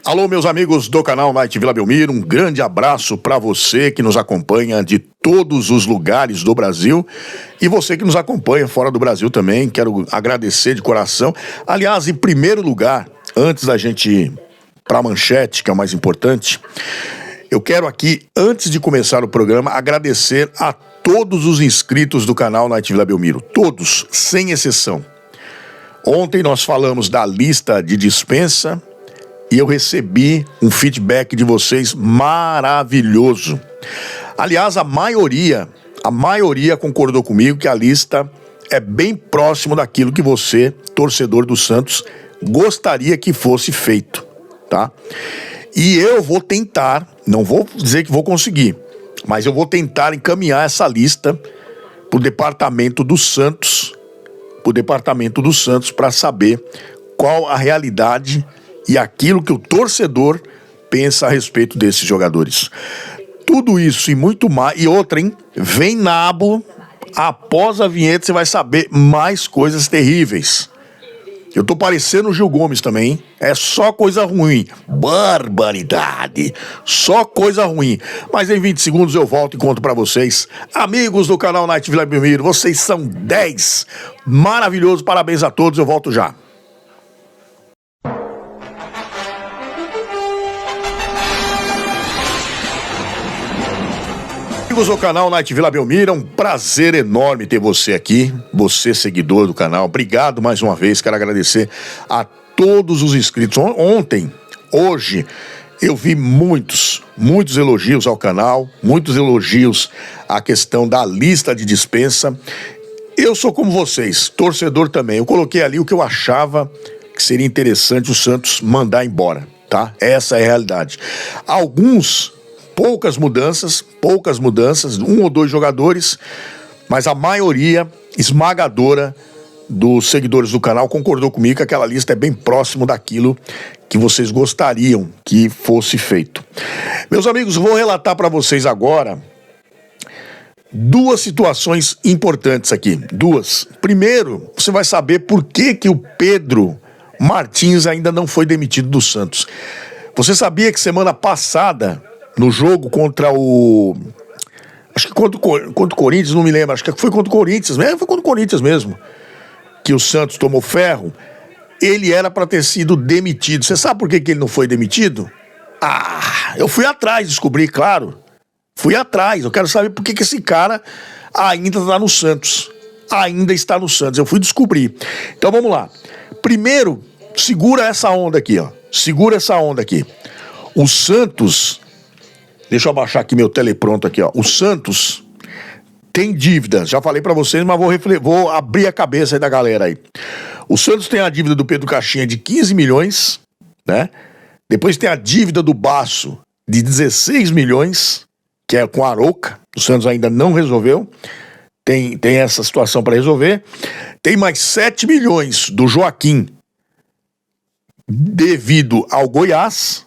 Alô, meus amigos do canal Night Vila Belmiro, um grande abraço para você que nos acompanha de todos os lugares do Brasil e você que nos acompanha fora do Brasil também. Quero agradecer de coração. Aliás, em primeiro lugar, antes da gente ir para a manchete, que é o mais importante, eu quero aqui, antes de começar o programa, agradecer a todos os inscritos do canal Night Vila Belmiro, todos, sem exceção. Ontem nós falamos da lista de dispensa e eu recebi um feedback de vocês maravilhoso. Aliás, a maioria concordou comigo que a lista é bem próximo daquilo que você, torcedor do Santos, gostaria que fosse feito, tá? E eu vou tentar, não vou dizer que vou conseguir, mas eu vou tentar encaminhar essa lista para o Departamento do Santos, para saber qual a realidade e aquilo que o torcedor pensa a respeito desses jogadores. Tudo isso e muito mais. E outra, hein? Vem nabo, após a vinheta você vai saber mais coisas terríveis. Eu tô parecendo o Gil Gomes também, hein? É só coisa ruim. Barbaridade. Só coisa ruim. Mas em 20 segundos eu volto e conto pra vocês. Amigos do canal Night Vila Belmiro, vocês são 10. Maravilhoso, parabéns a todos, eu volto já. Amigos do canal Night Vila Belmiro, é um prazer enorme ter você aqui, você seguidor do canal. Obrigado mais uma vez, quero agradecer a todos os inscritos. Hoje, eu vi muitos elogios ao canal, muitos elogios à questão da lista de dispensa. Eu sou como vocês, torcedor também. Eu coloquei ali o que eu achava que seria interessante o Santos mandar embora, tá? Essa é a realidade. Poucas mudanças, 1 ou 2 jogadores, mas a maioria esmagadora dos seguidores do canal concordou comigo que aquela lista é bem próximo daquilo que vocês gostariam que fosse feito. Meus amigos, vou relatar para vocês agora 2 situações importantes aqui. 2. Primeiro, você vai saber por que o Pedro Martins ainda não foi demitido do Santos. Você sabia que semana passada, no jogo contra o... Acho que contra o Corinthians, não me lembro. Acho que foi contra o Corinthians mesmo. Foi contra o Corinthians mesmo. Que o Santos tomou ferro. Ele era para ter sido demitido. Você sabe por que ele não foi demitido? Eu fui atrás, descobri, claro. Fui atrás. Eu quero saber por que esse cara ainda está no Santos. Ainda está no Santos. Eu fui descobrir. Então vamos lá. Primeiro, segura essa onda aqui, ó. Segura essa onda aqui. O Santos... Deixa eu abaixar aqui meu telepronto aqui, ó. O Santos tem dívida. Já falei pra vocês, mas vou abrir a cabeça aí da galera aí. O Santos tem a dívida do Pedro Caixinha de 15 milhões, né? Depois tem a dívida do Basso de 16 milhões, que é com a Arouca. O Santos ainda não resolveu. Tem essa situação pra resolver. Tem mais 7 milhões do Joaquim devido ao Goiás.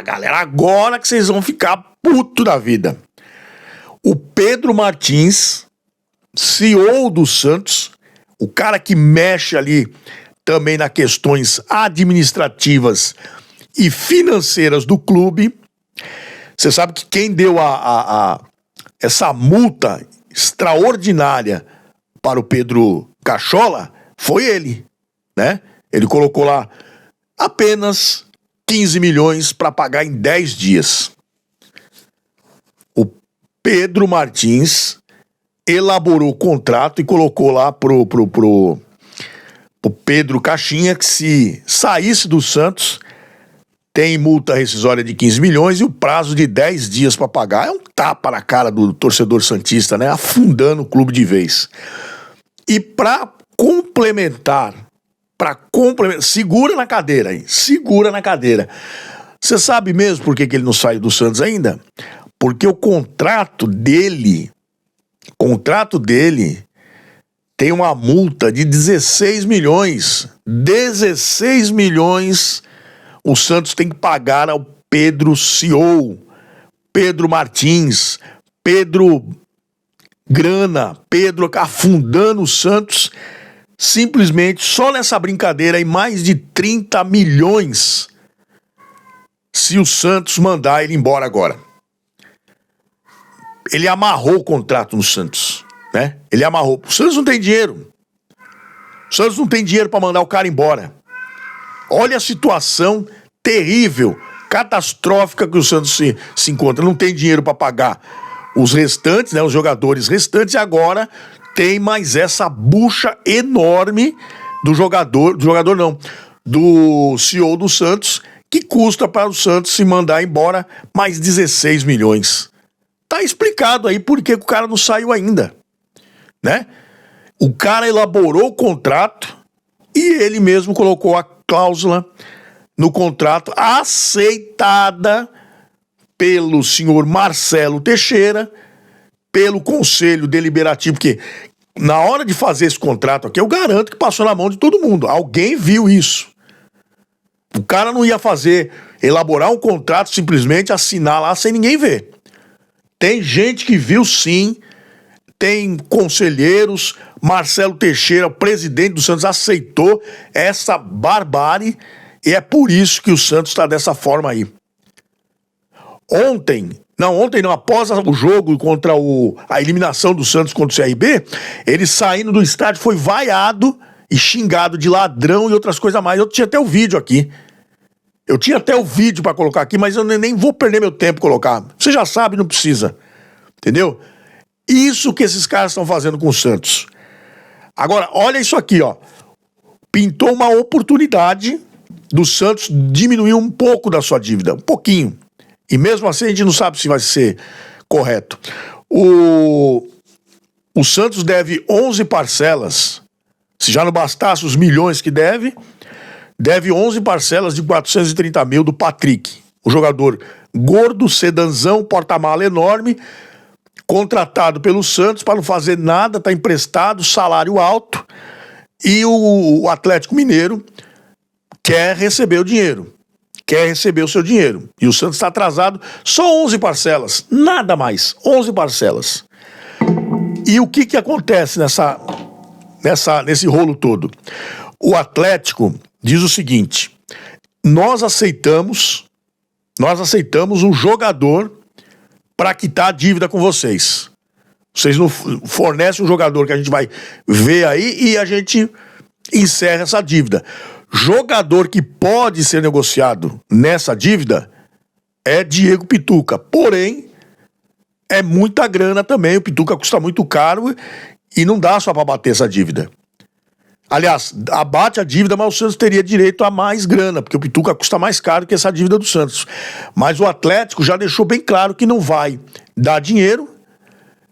Galera, agora que vocês vão ficar puto da vida. O Pedro Martins, CEO do Santos, o cara que mexe ali também nas questões administrativas e financeiras do clube. Você sabe que quem deu essa multa extraordinária para o Pedro Cachola foi ele, né? Ele colocou lá apenas 15 milhões para pagar em 10 dias. O Pedro Martins elaborou o contrato e colocou lá pro Pedro Caixinha que se saísse do Santos tem multa rescisória de 15 milhões e o prazo de 10 dias para pagar. É um tapa na cara do torcedor santista, né? Afundando o clube de vez. E para complementar, segura na cadeira aí, segura na cadeira. Você sabe mesmo por que ele não saiu do Santos ainda? Porque o contrato dele tem uma multa de 16 milhões. 16 milhões o Santos tem que pagar ao Pedro CEO, Pedro Martins, Pedro Grana, Pedro afundando o Santos. Simplesmente, só nessa brincadeira aí, mais de 30 milhões se o Santos mandar ele embora agora. Ele amarrou o contrato no Santos, né? Ele amarrou. O Santos não tem dinheiro. O Santos não tem dinheiro para mandar o cara embora. Olha a situação terrível, catastrófica que o Santos se encontra. Não tem dinheiro para pagar os restantes, né, os jogadores restantes, e agora tem mais essa bucha enorme do CEO do Santos, que custa para o Santos se mandar embora mais 16 milhões. Tá explicado aí por que o cara não saiu ainda, né? O cara elaborou o contrato e ele mesmo colocou a cláusula no contrato aceitada pelo senhor Marcelo Teixeira, pelo Conselho Deliberativo, porque na hora de fazer esse contrato aqui, eu garanto que passou na mão de todo mundo. Alguém viu isso. O cara não ia elaborar um contrato, simplesmente assinar lá sem ninguém ver. Tem gente que viu sim, tem conselheiros, Marcelo Teixeira, presidente do Santos, aceitou essa barbárie e é por isso que o Santos está dessa forma aí. Ontem não, após o jogo contra a eliminação do Santos contra o CRB, ele saindo do estádio foi vaiado e xingado de ladrão e outras coisas mais. Eu tinha até o vídeo aqui. Eu tinha até o vídeo pra colocar aqui, mas eu nem vou perder meu tempo colocar. Você já sabe, não precisa. Entendeu? Isso que esses caras estão fazendo com o Santos. Agora, olha isso aqui, ó. Pintou uma oportunidade do Santos diminuir um pouco da sua dívida. Um pouquinho. E mesmo assim a gente não sabe se vai ser correto. O Santos deve 11 parcelas. Se já não bastasse os milhões que deve 11 parcelas de 430 mil do Patrick. O jogador gordo, sedanzão, porta-mala enorme, contratado pelo Santos para não fazer nada, tá emprestado, salário alto, e o Atlético Mineiro quer receber o dinheiro. Quer receber o seu dinheiro. E o Santos está atrasado só 11 parcelas. Nada mais. 11 parcelas. E o que acontece nesse rolo todo? O Atlético diz o seguinte: nós aceitamos um jogador para quitar a dívida com vocês. Vocês não fornecem um jogador que a gente vai ver aí e a gente encerra essa dívida. Jogador que pode ser negociado nessa dívida é Diego Pituca. Porém, é muita grana também. O Pituca custa muito caro e não dá só para bater essa dívida. Aliás, abate a dívida, mas o Santos teria direito a mais grana, porque o Pituca custa mais caro que essa dívida do Santos. Mas o Atlético já deixou bem claro que não vai dar dinheiro,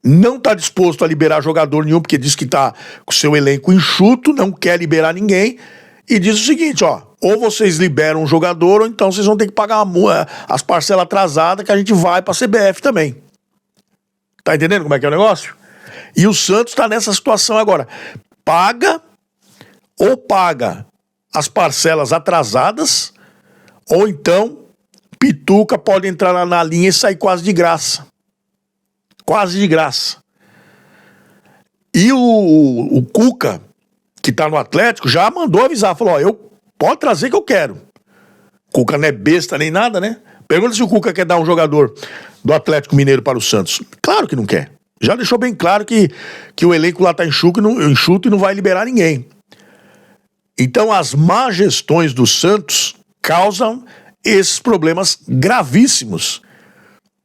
não está disposto a liberar jogador nenhum, porque diz que está com o seu elenco enxuto, não quer liberar ninguém. E diz o seguinte, ó, ou vocês liberam um jogador, ou então vocês vão ter que pagar as parcelas atrasadas que a gente vai pra CBF também. Tá entendendo como é que é o negócio? E o Santos tá nessa situação agora. Paga as parcelas atrasadas, ou então Pituca pode entrar na linha e sair quase de graça. Quase de graça. E o Cuca, que tá no Atlético, já mandou avisar, falou, ó, pode trazer que eu quero. Cuca não é besta nem nada, né? Pergunta se o Cuca quer dar um jogador do Atlético Mineiro para o Santos. Claro que não quer. Já deixou bem claro que o elenco lá tá enxuto e não vai liberar ninguém. Então as má gestões do Santos causam esses problemas gravíssimos,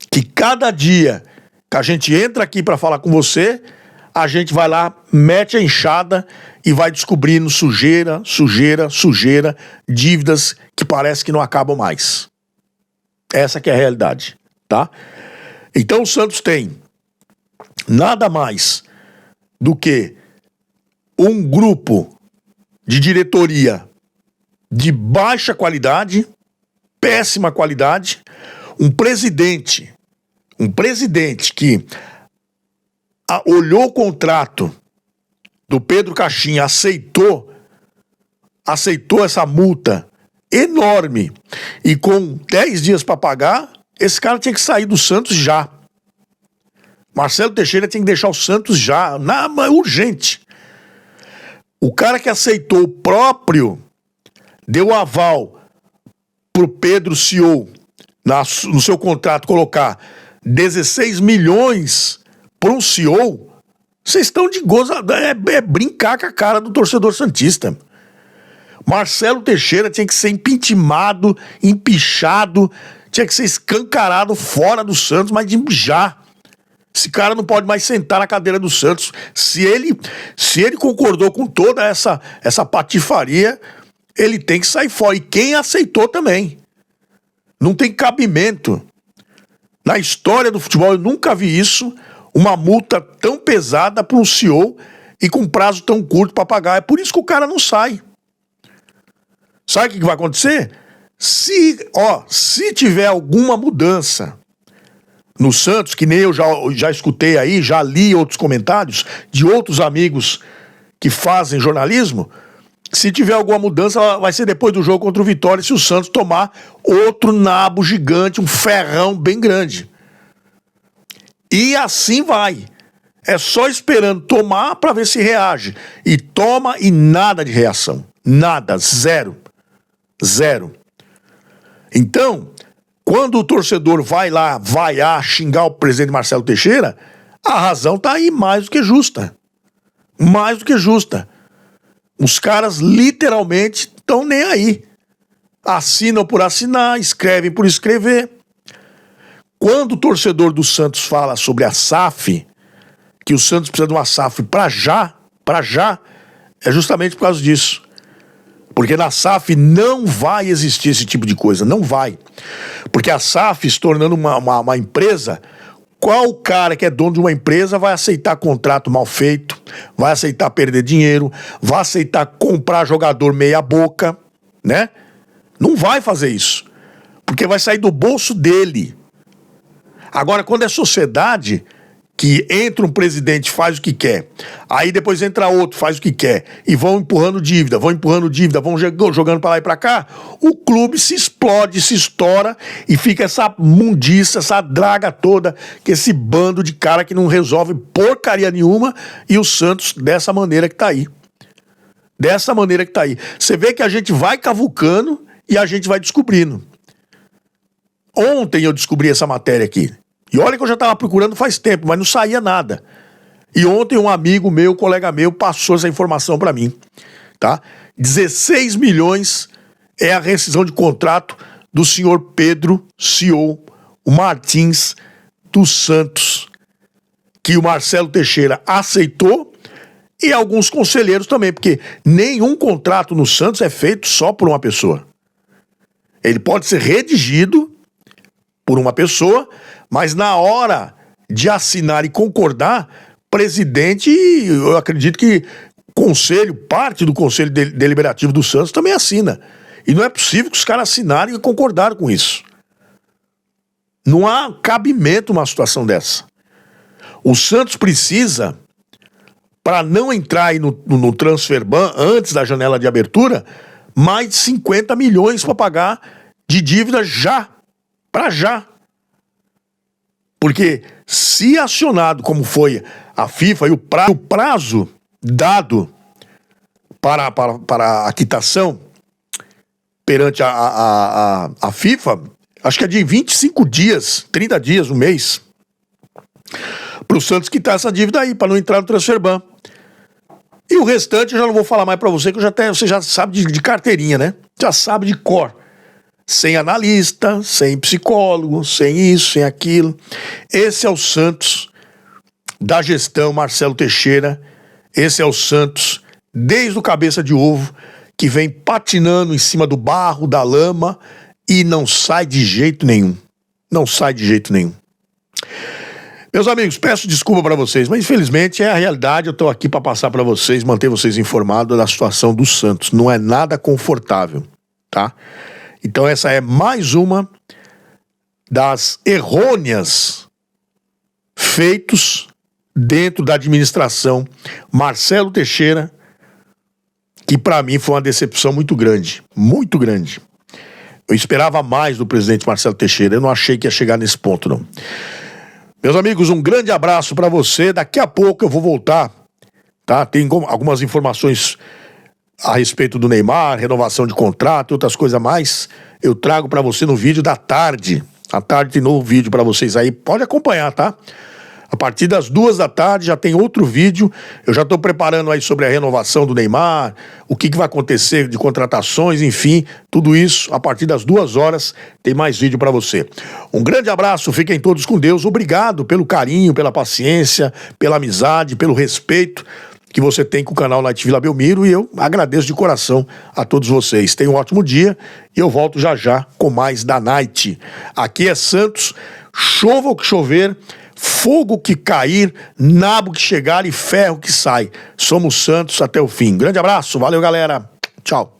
que cada dia que a gente entra aqui para falar com você, a gente vai lá, mete a enxada e vai descobrindo sujeira, dívidas que parece que não acabam mais. Essa que é a realidade, tá? Então o Santos tem nada mais do que um grupo de diretoria de baixa qualidade, péssima qualidade, um presidente que olhou o contrato do Pedro Caixinha, aceitou essa multa enorme e com 10 dias para pagar, esse cara tinha que sair do Santos já. Marcelo Teixeira tinha que deixar o Santos já, urgente. O cara que aceitou deu aval pro Pedro CEO no seu contrato colocar 16 milhões para um CEO, vocês estão de gozo, é brincar com a cara do torcedor santista. Marcelo Teixeira tinha que ser impeachmentado, empichado, tinha que ser escancarado fora do Santos, mas de já. Esse cara não pode mais sentar na cadeira do Santos. Se ele concordou com toda essa patifaria, ele tem que sair fora. E quem aceitou também. Não tem cabimento. Na história do futebol, eu nunca vi isso. Uma multa tão pesada para um CEO e com prazo tão curto para pagar. É por isso que o cara não sai. Sabe o que vai acontecer? Se tiver alguma mudança no Santos, que nem eu já escutei aí, já li outros comentários de outros amigos que fazem jornalismo, se tiver alguma mudança, vai ser depois do jogo contra o Vitória, se o Santos tomar outro nabo gigante, um ferrão bem grande. E assim vai. É só esperando tomar para ver se reage. E toma e nada de reação. Nada, zero. Zero. Então, quando o torcedor vai lá, vaiar, xingar o presidente Marcelo Teixeira, a razão tá aí mais do que justa. Mais do que justa. Os caras literalmente estão nem aí. Assinam por assinar, escrevem por escrever. Quando o torcedor do Santos fala sobre a SAF, que o Santos precisa de uma SAF para já, é justamente por causa disso. Porque na SAF não vai existir esse tipo de coisa, não vai. Porque a SAF, se tornando uma empresa, qual cara que é dono de uma empresa vai aceitar contrato mal feito, vai aceitar perder dinheiro, vai aceitar comprar jogador meia boca, né? Não vai fazer isso, porque vai sair do bolso dele. Agora, quando é sociedade, que entra um presidente, faz o que quer, aí depois entra outro, faz o que quer, e vão empurrando dívida, vão jogando pra lá e pra cá, o clube se explode, se estoura, e fica essa mundiça, essa draga toda, que esse bando de cara que não resolve porcaria nenhuma, e o Santos dessa maneira que tá aí. Dessa maneira que tá aí. Você vê que a gente vai cavucando e a gente vai descobrindo. Ontem eu descobri essa matéria aqui. E olha que eu já estava procurando faz tempo, mas não saía nada. E ontem um amigo meu, colega meu, passou essa informação para mim. Tá? 16 milhões é a rescisão de contrato do senhor Pedro, CEO, o Martins dos Santos, que o Marcelo Teixeira aceitou, e alguns conselheiros também, porque nenhum contrato no Santos é feito só por uma pessoa. Ele pode ser redigido por uma pessoa, mas na hora de assinar e concordar, presidente, eu acredito que conselho, parte do conselho deliberativo do Santos também assina. E não é possível que os caras assinarem e concordaram com isso. Não há cabimento uma situação dessa. O Santos precisa, para não entrar aí no transfer ban antes da janela de abertura, mais de 50 milhões para pagar de dívida já. Para já. Porque se acionado como foi a FIFA e o prazo dado para a quitação perante a FIFA, acho que é de 25 dias, 30 dias, um mês, para o Santos quitar essa dívida aí, para não entrar no transfer ban. E o restante eu já não vou falar mais para você, que você já sabe de carteirinha, né? Já sabe de cor. Sem analista, sem psicólogo, sem isso, sem aquilo. Esse é o Santos da gestão Marcelo Teixeira. Esse é o Santos desde o cabeça de ovo, que vem patinando em cima do barro, da lama, e não sai de jeito nenhum. Não sai de jeito nenhum. Meus amigos, peço desculpa para vocês, mas infelizmente é a realidade. Eu estou aqui para passar para vocês, manter vocês informados da situação do Santos. Não é nada confortável, tá? Então essa é mais uma das errôneas feitos dentro da administração Marcelo Teixeira, que para mim foi uma decepção muito grande, muito grande. Eu esperava mais do presidente Marcelo Teixeira, eu não achei que ia chegar nesse ponto, não. Meus amigos, um grande abraço para você. Daqui a pouco eu vou voltar, tá? Tem algumas informações a respeito do Neymar, renovação de contrato e outras coisas mais. Eu trago para você no vídeo da tarde, À tarde tem novo vídeo para vocês aí. Pode acompanhar, tá? A partir das 2 da tarde já tem outro vídeo. Eu já estou preparando aí sobre a renovação do Neymar, o que vai acontecer de contratações, enfim, tudo isso. A partir das 2 horas tem mais vídeo para você. Um grande abraço, fiquem todos com Deus. Obrigado pelo carinho, pela paciência, pela amizade, pelo respeito que você tem com o canal Night Vila Belmiro, e eu agradeço de coração a todos vocês. Tenham um ótimo dia e eu volto já já com mais da Night. Aqui é Santos, chova o que chover, fogo que cair, nabo que chegar e ferro que sai. Somos Santos até o fim. Grande abraço, valeu galera, tchau.